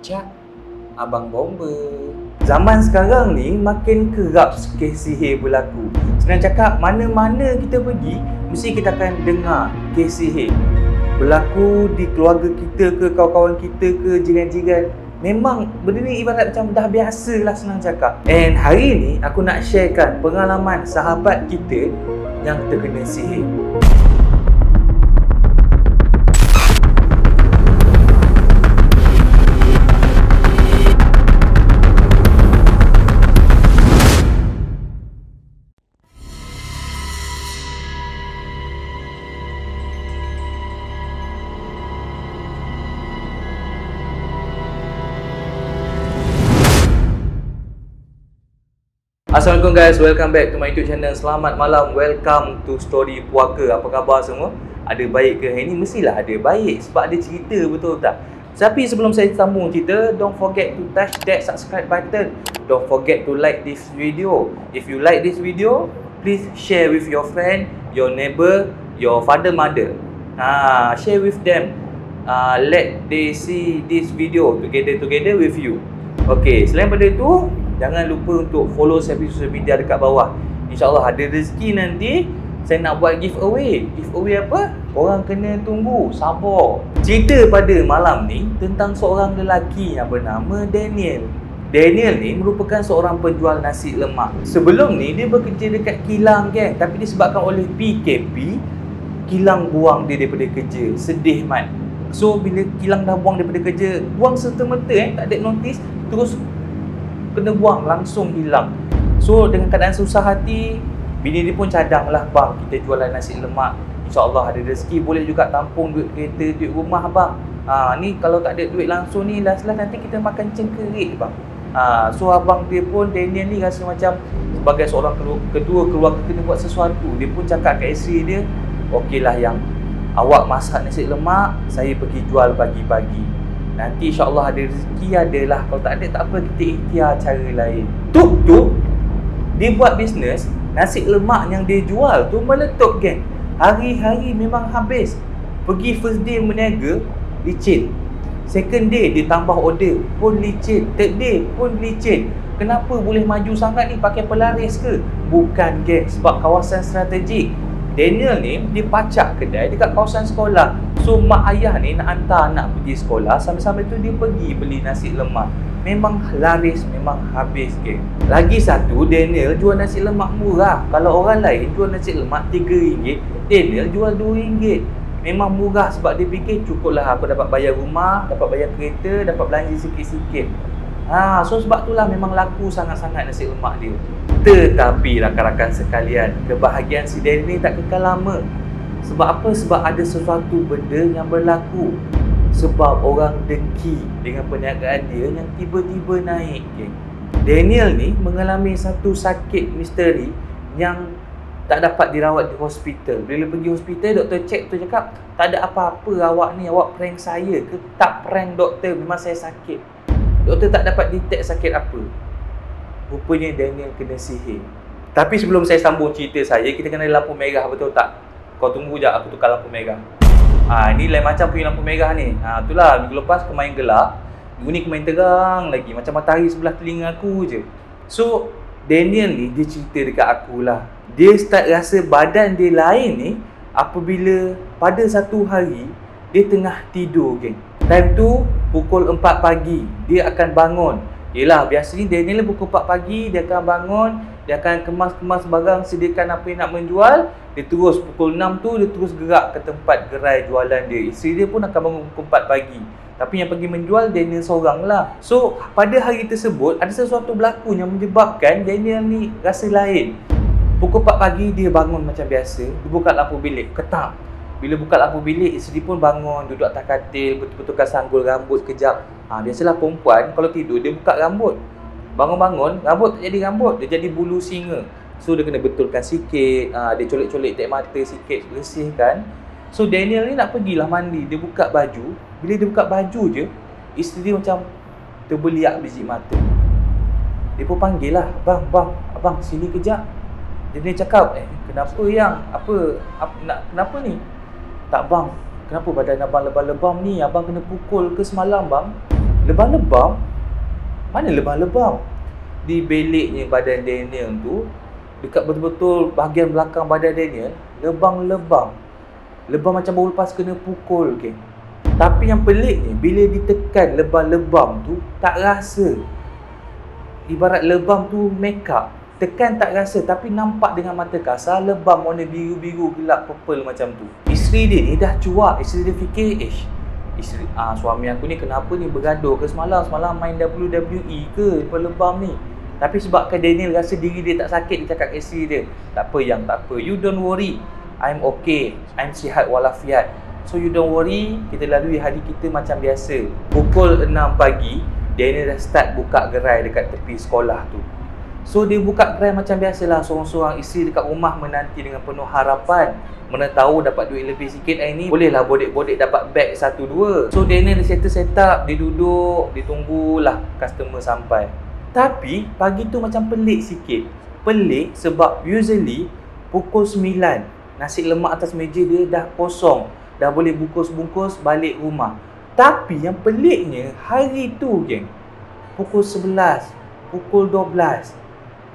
Cak, Abang Bomba. Zaman sekarang ni makin kerap kes sihir berlaku. Senang cakap, mana-mana kita pergi, mesti kita akan dengar kes sihir berlaku di keluarga kita ke, kawan-kawan kita ke, jiran-jiran. Memang benda ni ibarat macam dah biasa lah, senang cakap. And hari ni aku nak sharekan pengalaman sahabat kita yang terkena sihir. Assalamualaikum guys, welcome back to my YouTube channel. Selamat malam, welcome to Story Puaka. Apa khabar semua? Ada baik ke hari ni? Mestilah ada baik sebab ada cerita, betul tak? Tapi sebelum saya sambung cerita, don't forget to touch that subscribe button. Don't forget to like this video. If you like this video, please share with your friend, your neighbor, your father, mother. Share with them. Let they see this video together with you. Okay, selain pada itu, jangan lupa untuk follow saya di social media dekat bawah. InsyaAllah ada rezeki nanti saya nak buat giveaway. Giveaway apa? Korang kena tunggu, sabar. Cerita pada malam ni tentang seorang lelaki yang bernama Daniel. Daniel ni merupakan seorang penjual nasi lemak. Sebelum ni dia bekerja dekat kilang geng, tapi disebabkan oleh PKP, kilang buang dia daripada kerja. Sedih mat. So bila kilang dah buang daripada kerja, buang serta-merta tak ada notis, terus kena buang, langsung hilang. So dengan keadaan susah hati, bini dia pun cadang lah, bang kita jualan nasi lemak, InsyaAllah ada rezeki, boleh juga tampung duit kereta, duit rumah bang. Ni kalau tak ada duit langsung ni, last nanti kita makan cengkerik bang. So abang dia pun, Daniel ni rasa macam sebagai seorang ketua keluarga kena buat sesuatu. Dia pun cakap kat isteri dia, okeylah yang awak masak nasi lemak, saya pergi jual pagi-pagi. Nanti insyaAllah ada rezeki, adalah. Kalau tak ada, tak apa, kita ikhtiar cara lain. Tu, dia buat bisnes, nasi lemak yang dia jual tu meletup geng. Hari-hari memang habis. Pergi first day meniaga, licin. Second day dia tambah order, pun licin. Third day pun licin. Kenapa boleh maju sangat ni? Pakai pelaris ke? Bukan geng, sebab kawasan strategik. Daniel ni, dia pacak kedai dekat kawasan sekolah. So mak ayah ni nak hantar anak pergi sekolah, sambil-sambil tu dia pergi beli nasi lemak. Memang laris, memang habis geng. Lagi satu, Daniel jual nasi lemak murah. Kalau orang lain jual nasi lemak RM3, Daniel jual RM2. Memang murah sebab dia fikir cukuplah aku dapat bayar rumah, dapat bayar kereta, dapat belanja sikit-sikit. So sebab itulah memang laku sangat-sangat nasi lemak dia. Tetapi rakan-rakan sekalian, kebahagiaan si Daniel ni tak kekal lama. Sebab apa? Sebab ada sesuatu benda yang berlaku. Sebab orang dengki dengan perniagaan dia yang tiba-tiba naik geng. Daniel ni mengalami satu sakit misteri yang tak dapat dirawat di hospital. Bila pergi hospital, doktor cek, tu cakap tak ada apa-apa awak ni, awak prank saya ke? Tak prank doktor, memang saya sakit. Doktor tak dapat detect sakit apa. Rupanya Daniel kena sihir. Tapi sebelum saya sambung cerita saya, kita kena lampu merah, betul tak? Kau tunggu sekejap, aku tukar lampu merah. Ni lain macam punya lampu merah ni. Itulah, minggu lepas aku main gelap, minggu ni aku main terang lagi, macam matahari sebelah telinga aku je. So Daniel ni, dia cerita dekat aku lah, dia start rasa badan dia lain ni apabila pada satu hari dia tengah tidur geng. Time tu pukul 4 pagi dia akan bangun. Yelah, biasanya Daniel pukul 4 pagi dia akan bangun, dia akan kemas-kemas barang, sediakan apa yang nak menjual. Dia terus pukul 6 tu, dia terus gerak ke tempat gerai jualan dia. Isteri dia pun akan bangun pukul 4 pagi. Tapi yang pergi menjual, Daniel seorang lah. So, pada hari tersebut, ada sesuatu berlaku yang menyebabkan Daniel ni rasa lain. Pukul 4 pagi, dia bangun macam biasa. Dia buka lampu bilik, ketam. Bila buka lampu bilik, isteri pun bangun, duduk atas katil, betul-betulkan sanggul rambut kejap. Biasalah perempuan, kalau tidur, dia buka rambut. Bangun-bangun, rambut tak jadi rambut, dia jadi bulu singa. So dia kena betulkan sikit, dia colek-colek tek mata sikit, bersihkan. So Daniel ni nak pergilah mandi, dia buka baju. Bila dia buka baju je, isteri dia macam terbeliak biji mata. Dia pun panggil lah, abang sini kejap. Dia cakap, kenapa yang? Kenapa ni? Tak bang, kenapa badan abang lebam-lebam ni? Abang kena pukul ke semalam bang? Lebam-lebam? Mana lebam-lebam? Di beliknya badan Daniel tu, dekat betul-betul bahagian belakang badan Daniel, lebam-lebam. Lebam macam baru lepas kena pukul, geng. Tapi yang peliknya, bila ditekan lebam-lebam tu, tak rasa. Ibarat lebam tu make up. Tekan tak rasa, tapi nampak dengan mata kasar lebam warna biru-biru gelap purple macam tu. Isteri dia ni dah cuak. Isteri dia fikir, suami aku ni kenapa ni bergaduh ke semalam main WWE ke lepas lebam ni. Tapi sebabkan Daniel rasa diri dia tak sakit, dia cakap ke isteri dia, tak apa yang, tak apa, you don't worry, I'm okay, I'm sihat walafiat, so you don't worry, kita lalui hari kita macam biasa. Pukul 6 pagi, Daniel dah start buka gerai dekat tepi sekolah tu. So dia buka gerai macam biasalah, seorang-seorang isteri dekat rumah menanti dengan penuh harapan, mana tahu dapat duit lebih sikit hari ni, bolehlah bodek-bodek dapat beg 1-2. So Daniel dia set up, dia duduk, dia tunggulah customer sampai. Tapi pagi tu macam pelik sikit. Pelik sebab usually pukul 9 nasi lemak atas meja dia dah kosong, dah boleh bungkus-bungkus balik rumah. Tapi yang peliknya hari tu, geng, pukul 11, pukul 12,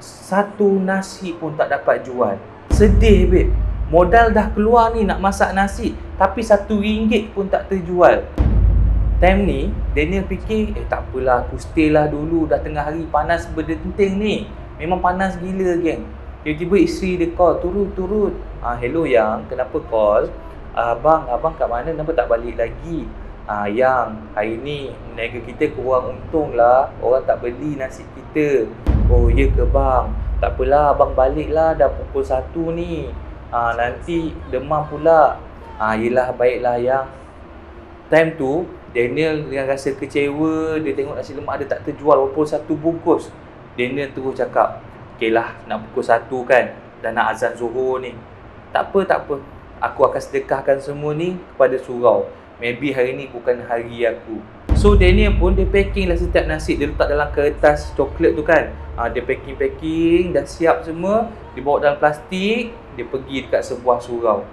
satu nasi pun tak dapat jual. Sedih, babe. Modal dah keluar ni nak masak nasi, tapi RM1 pun tak terjual. Time ni, Daniel fikir, tak apalah, aku stay lah dulu, dah tengah hari panas berdenting ni. Memang panas gila, geng. Tiba-tiba isteri dia call, turun. Hello yang, kenapa call? Abang kat mana, kenapa tak balik lagi? Yang, hari ni niaga kita kurang untung lah, orang tak beli nasi kita. Oh, ya ke bang? Tak apalah, abang balik lah, dah pukul 1 ni. Nanti demam pula. Yelah, baiklah yang. Time tu, Daniel dengan rasa kecewa, dia tengok nasi lemak dia tak terjual walaupun 1 bungkus. Daniel terus cakap, okey lah, nak pukul 1 kan, dah nak azan Zuhur ni. Tak apa, aku akan sedekahkan semua ni kepada surau. Maybe hari ni bukan hari aku. So Daniel pun dia packing lah setiap nasi, dia letak dalam kertas coklat tu kan. Dia packing, dah siap semua, dia bawa dalam plastik, dia pergi dekat sebuah surau.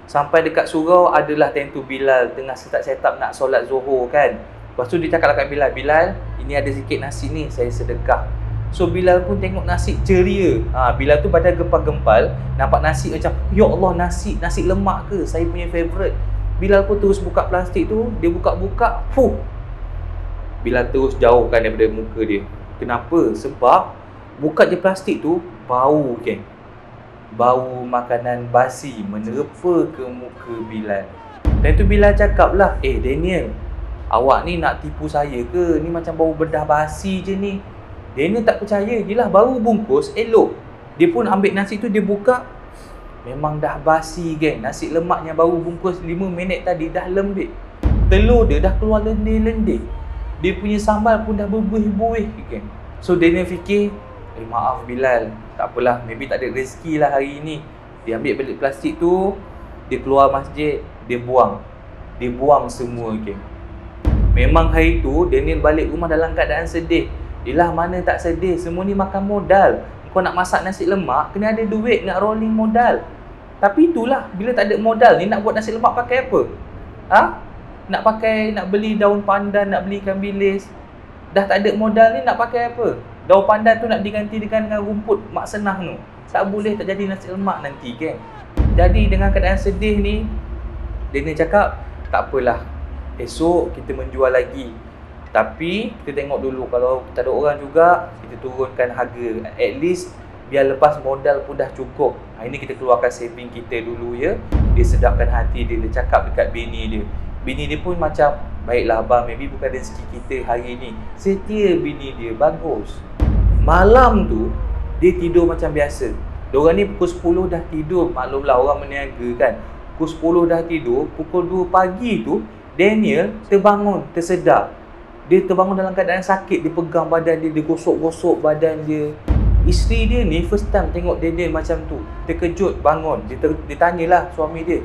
Sampai dekat surau adalah time tu Bilal tengah set up nak solat Zuhur kan. Lepas tu dia cakap kat Bilal, ini ada sikit nasi ni, saya sedekah. So Bilal pun tengok nasi ceria. Bilal tu badan gempal-gempal, nampak nasi macam, ya Allah, nasi lemak ke, saya punya favourite. Bilal pun terus buka plastik tu, dia buka-buka, Bilal terus jauhkan daripada muka dia. Kenapa? Sebab buka je plastik tu, bau, geng. Bau makanan basi menerpa ke muka Bilal. Dan tu Bilal cakap lah, Daniel, awak ni nak tipu saya ke? Ni macam bau bedah basi je ni. Daniel tak percaya, yelah baru bungkus, elok. Dia pun ambil nasi tu, dia buka, memang dah basi, geng. Nasi lemaknya baru bungkus 5 minit tadi dah lembik. Telur dia dah keluar lendir-lendir. Dia punya sambal pun dah berbuih-buih, geng. So Daniel fikir, maaf Bilal, tak apalah, maybe tak ada rezeki lah hari ni. Dia ambil balik plastik tu, dia keluar masjid, dia buang semua, geng. Memang hari tu Daniel balik rumah dalam keadaan sedih. Yelah, mana tak sedih, semua ni makan modal. Kau nak masak nasi lemak, kena ada duit nak rolling modal. Tapi itulah, bila tak ada modal ni, nak buat nasi lemak pakai apa? Nak beli daun pandan, nak beli ikan bilis. Dah tak ada modal ni, nak pakai apa? Daun pandan tu nak diganti dengan rumput mak senah tu. Tak boleh, tak jadi nasi lemak nanti, geng. Jadi dengan keadaan sedih ni, Daniel cakap, tak apalah, esok kita menjual lagi. Tapi kita tengok dulu, kalau tak ada orang juga, kita turunkan harga. At least biar lepas modal pun dah cukup. Hari ni kita keluarkan saving kita dulu, ya. Dia sedapkan hati dia, dia cakap dekat bini dia. Bini dia pun macam, baiklah abang, maybe bukan rezeki kita hari ni. Setia bini dia, bagus. Malam tu, dia tidur macam biasa. Diorang ni pukul 10 dah tidur, maklumlah orang meniaga kan. Pukul 10 dah tidur, pukul 2 pagi tu, Daniel terbangun, tersedar. Dia terbangun dalam keadaan sakit, dia pegang badan dia, dia gosok-gosok badan dia. Isteri dia ni first time tengok Daniel macam tu. Terkejut, bangun. Dia tanyalah suami dia,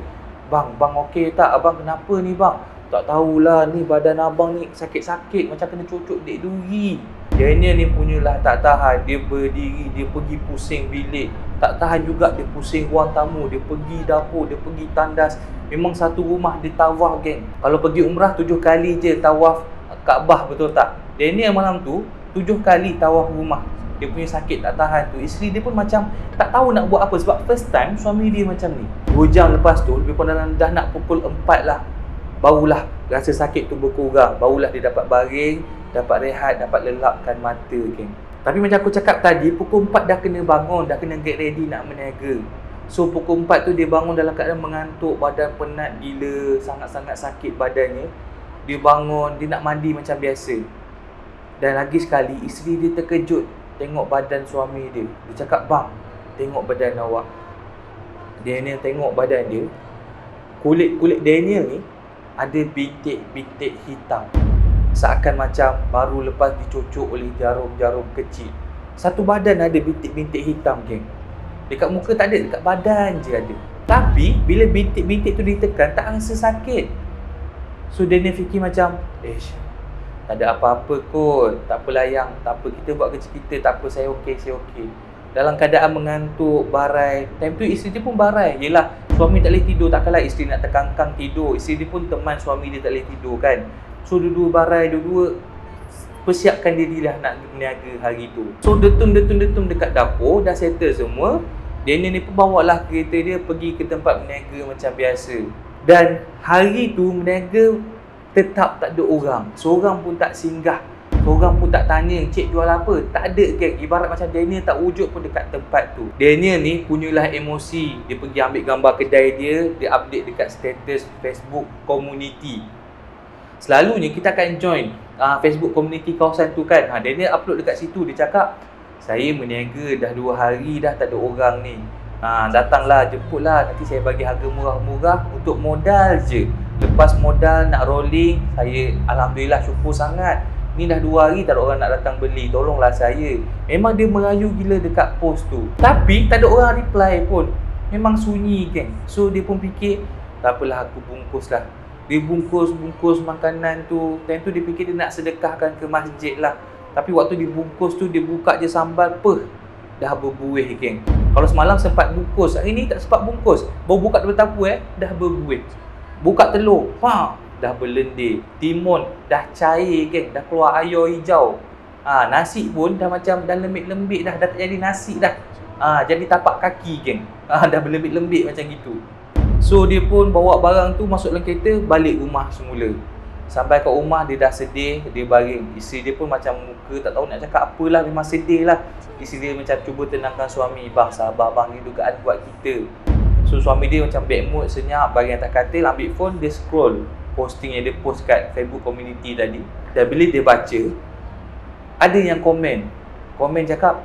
Bang okey tak? Abang kenapa ni bang? Tak tahulah, ni badan abang ni sakit-sakit, macam kena cucuk dek duri. Daniel ni punyalah tak tahan. Dia berdiri, dia pergi pusing bilik. Tak tahan juga, dia pusing ruang tamu. Dia pergi dapur, dia pergi tandas. Memang satu rumah dia tawaf, geng. Kalau pergi umrah 7 kali je tawaf Kaabah, betul tak? Daniel malam tu 7 kali tawaf rumah. Dia punya sakit tak tahan tu. Isteri dia pun macam tak tahu nak buat apa sebab first time suami dia macam ni. 2 jam lepas tu, lebih kurang dah nak pukul 4 lah, barulah rasa sakit tu berkurang. Barulah dia dapat baring, dapat rehat, dapat lelapkan mata, geng. Tapi macam aku cakap tadi, pukul 4 dah kena bangun, dah kena get ready nak berniaga. So pukul 4 tu dia bangun dalam keadaan mengantuk, badan penat gila, sangat-sangat sakit badannya. Dia bangun, dia nak mandi macam biasa. Dan lagi sekali, isteri dia terkejut tengok badan suami dia. Dia cakap, bang, tengok badan awak. Daniel tengok badan dia. Kulit Daniel ni ada bintik-bintik hitam. Seakan macam baru lepas dicucuk oleh jarum-jarum kecil. Satu badan ada bintik-bintik hitam, geng. Dekat muka tak ada, dekat badan je ada. Tapi bila bintik-bintik tu ditekan, tak rasa sakit. So Daniel fikir macam, tak ada apa-apa kot, tak apalah yang, tak apa, kita buat kerja kita, tak apa, saya okey. Dalam keadaan mengantuk, barai. Time tu isteri dia pun barai. Yelah, suami tak boleh tidur, takkanlah isteri nak terkangkang tidur. Isteri dia pun teman suami dia tak boleh tidur kan. So dua-dua barai, dua-dua persiapkan dirilah nak berniaga hari tu. So detum dekat dapur, dah settle semua. Daniel ni pun bawalah kereta dia pergi ke tempat berniaga macam biasa. Dan hari tu berniaga tetap tak ada orang. Seorang pun tak singgah. Seorang pun tak tanya, cik jual apa? Tak ada, geng. Ibarat macam Daniel tak wujud pun dekat tempat tu. Daniel ni punyalah emosi. Dia pergi ambil gambar kedai dia, dia update dekat status Facebook community. Selalunya kita akan join Facebook community kawasan tu kan. Daniel upload dekat situ, dia cakap, saya berniaga dah 2 hari dah tak ada orang ni. Datanglah, jemputlah, nanti saya bagi harga murah-murah untuk modal je. Lepas modal nak rolling, saya alhamdulillah syukur sangat. Ni dah 2 hari tak ada orang nak datang beli, tolonglah saya. Memang dia merayu gila dekat post tu. Tapi tak ada orang reply pun. Memang sunyi, geng. So dia pun fikir, tak apalah, aku bungkus lah. Dia bungkus makanan tu. Time tu dia fikir dia nak sedekahkan ke masjid lah. Tapi waktu dibungkus tu, dia buka je sambal, dah berbuih, geng. Kalau semalam sempat bungkus, hari ni tak sempat bungkus. Baru buka dapur dah berbuih. Buka telur, dah berlendir. Timun dah cair, geng. Dah keluar air hijau. Nasi pun dah macam dah lembik-lembik dah tak jadi nasi dah. Jadi tapak kaki, geng. Dah berlembik-lembik macam gitu. So dia pun bawa barang tu masuk dalam kereta, balik rumah semula. Sampai kat rumah dia dah sedih, dia baring. Isteri dia pun macam muka tak tahu nak cakap apalah, memang sedih lah. Isteri dia macam cuba tenangkan suami, bang sabar bang, ni dugaan buat kita. So suami dia macam bad mood, senyap, baring atas katil, ambil phone, dia scroll posting yang dia post kat Facebook community tadi. Dan bila dia baca, ada yang komen cakap,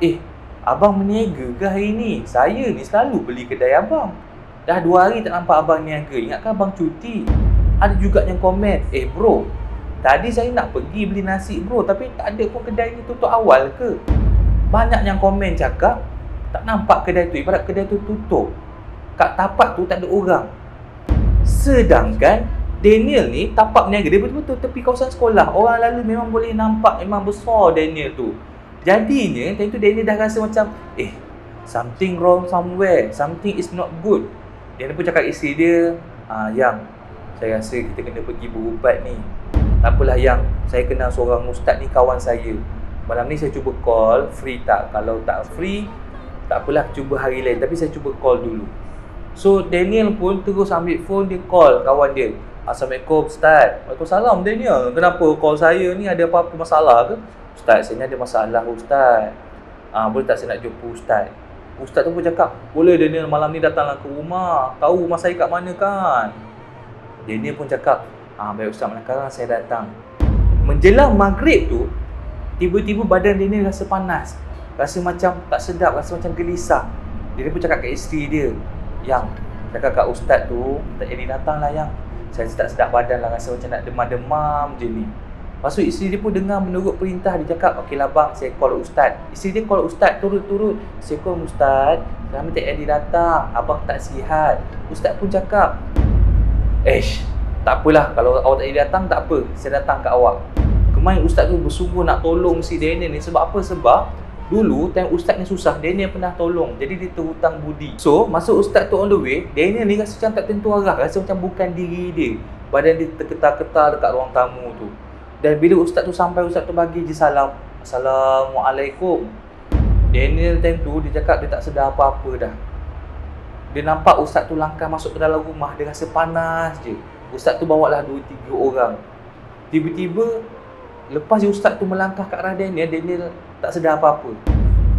abang berniaga ke hari ni? Saya ni selalu beli kedai abang. Dah 2 hari tak nampak abang niaga, ingatkan abang cuti? Ada juga yang komen, bro, tadi saya nak pergi beli nasi bro, tapi tak ada pun kedai ni tutup awal ke? Banyak yang komen cakap, tak nampak kedai tu, ibarat kedai tu tutup. Kat tapak tu tak ada orang. Sedangkan Daniel ni tapak niaga dia betul-betul tepi kawasan sekolah. Orang lalu memang boleh nampak, memang besar Daniel tu. Jadinya, time tu Daniel dah rasa macam, something wrong somewhere, something is not good. Dia pun cakap isteri dia, yang saya rasa kita kena pergi berubat ni. Tak apalah yang, saya kenal seorang ustaz ni, kawan saya. Malam ni saya cuba call, free tak? Kalau tak free, tak apalah, cuba hari lain. Tapi saya cuba call dulu. So Daniel pun terus ambil phone, dia call kawan dia. Assalamualaikum Ustaz. Waalaikumsalam Daniel. Kenapa call saya ni, ada apa-apa masalah ke? Ustaz, saya ni ada masalah Ustaz. Boleh tak saya nak jumpa Ustaz? Ustaz tu pun cakap, boleh Daniel, malam ni datanglah ke rumah. Tahu rumah saya kat mana kan? Daniel pun cakap, baik Ustaz, sekarang saya datang. Menjelang maghrib tu, tiba-tiba badan Daniel rasa panas. Rasa macam tak sedap, rasa macam gelisah. Dia pun cakap kat isteri dia, yang cakap kat Ustaz tu, tak jadi datang lah yang. Saya tak sedap badan lah, rasa macam nak demam-demam je ni. Lepas tu isteri dia pun dengar menurut perintah, dia cakap, okeylah bang, saya call Ustaz. Isteri dia call Ustaz, turut-turut. Saya call Ustaz, kami tak jadi datang, abang tak sihat. Ustaz pun cakap, tak apalah, kalau awak tak jadi datang, tak apa, saya datang kat awak. Kemarin Ustaz tu bersungguh nak tolong si Daniel ni. Sebab apa? Sebab dulu time Ustaz ni susah, Daniel pernah tolong. Jadi dia terhutang budi. So masa Ustaz tu on the way, Daniel ni rasa macam tak tentu arah, rasa macam bukan diri dia. Badan dia terketar-ketar dekat ruang tamu tu. Dan bila ustaz tu sampai, ustaz tu bagi je salam. Assalamualaikum. Daniel time tu dia cakap dia tak sedar apa-apa dah. Dia nampak ustaz tu langkah masuk ke dalam rumah, dia rasa panas je. Ustaz tu bawa lah 2-3 orang. Tiba-tiba lepas je ustaz tu melangkah ke arah Daniel, Daniel tak sedar apa-apa.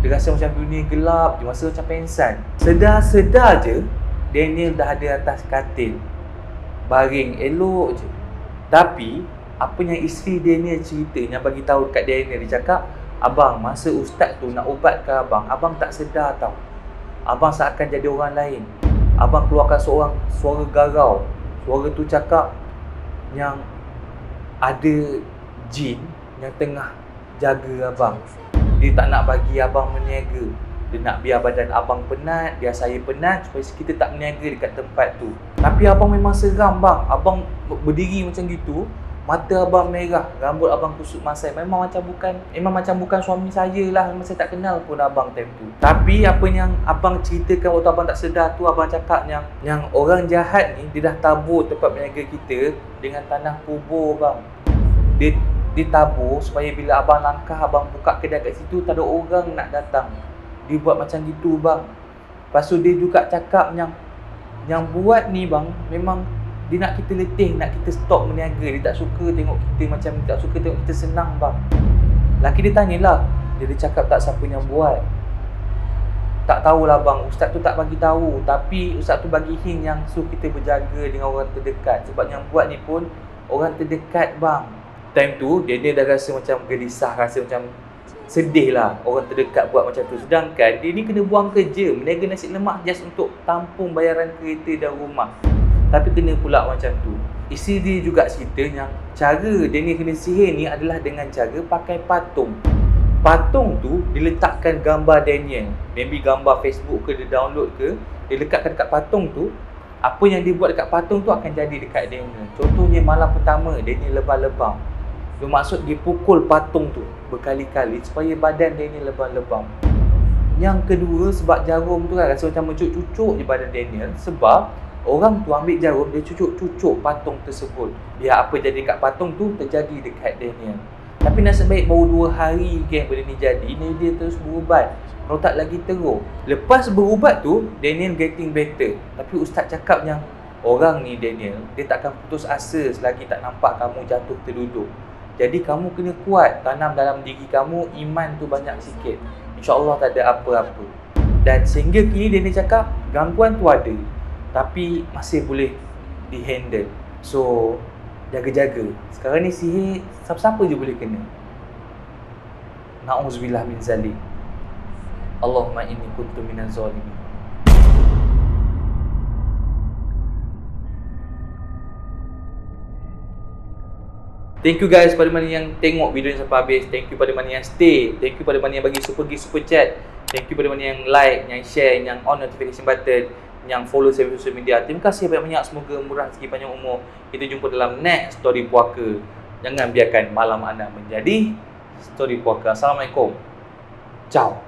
Dia rasa macam dunia gelap, dia rasa macam pengsan. Sedar-sedar je Daniel dah ada atas katil, baring elok je. Tapi apa yang isteri Daniel cerita, yang bagi tahu dekat Daniel, dia cakap, abang, masa ustaz tu nak ubatkan abang tak sedar tau. Abang seakan jadi orang lain. Abang keluarkan seorang suara garau. Suara tu cakap yang ada jin yang tengah jaga abang. Dia tak nak bagi abang meniaga. Dia nak biar badan abang penat, biar saya penat, supaya kita tak meniaga dekat tempat tu. Tapi abang memang seram bang. Abang berdiri macam gitu, mata abang merah, rambut abang kusut masai. Memang macam bukan suami saya lah. Memang saya tak kenal pun abang time tu. Tapi apa yang abang ceritakan waktu abang tak sedar tu, abang cakap yang orang jahat ni, dia dah tabur tempat berniaga kita dengan tanah kubur bang. Dia tabur supaya bila abang langkah, abang buka kedai kat situ, tak ada orang nak datang. Dia buat macam gitu bang. Lepas tu dia juga cakap yang buat ni bang, memang dia nak kita letih, nak kita stop berniaga. Dia tak suka tengok kita macam, tak suka tengok kita senang bang. Laki dia tanyalah, dia cakap tak siapa yang buat. Tak tahulah bang, ustaz tu tak bagi tahu. Tapi ustaz tu bagi hint yang suruh kita berjaga dengan orang terdekat. Sebab yang buat ni pun orang terdekat bang. Time tu dia dah rasa macam gelisah, rasa macam sedih lah orang terdekat buat macam tu. Sedangkan dia ni kena buang kerja, meniaga nasi lemak just untuk tampung bayaran kereta dan rumah. Tapi kena pula macam tu. Isteri dia juga cerita yang cara dia ni kena sihir ni adalah dengan cara pakai patung. Patung tu diletakkan gambar Daniel. Maybe gambar Facebook ke, dia download ke, dia lekatkan dekat patung tu. Apa yang dia buat dekat patung tu akan jadi dekat Daniel. Contohnya malam pertama Daniel lebam-lebam, bermaksud dia pukul patung tu berkali-kali supaya badan Daniel lebam-lebam. Yang kedua, sebab jarum tu kan rasa macam mencucuk je badan Daniel. Sebab orang tu ambil jarum, dia cucuk patung tersebut. Biar apa jadi dekat patung tu terjadi dekat Daniel. Tapi nasib baik baru 2 hari kan benda ni jadi, dia terus berubat. Rotak lagi teruk. Lepas berubat tu, Daniel getting better. Tapi ustaz cakap yang orang ni Daniel, dia takkan putus asa selagi tak nampak kamu jatuh terduduk. Jadi kamu kena kuat, tanam dalam diri kamu iman tu banyak sikit. InsyaAllah tak ada apa-apa. Dan sehingga kini dia cakap gangguan tu ada, tapi masih boleh dihandle. So jaga-jaga. Sekarang ni sihir siapa-siapa je boleh kena. Na'udzubillah min zalik. Allahumma inni kuntu minaz zalimin. Thank you guys pada mana yang tengok video ni sampai habis. Thank you pada mana yang stay. Thank you pada mana yang bagi super chat. Thank you pada mana yang like, yang share, yang on notification button, yang follow saya di social media. Terima kasih banyak-banyak. Semoga murah rezeki, panjang umur. Kita jumpa dalam next story puaka. Jangan biarkan malam anda menjadi story puaka. Assalamualaikum. Ciao.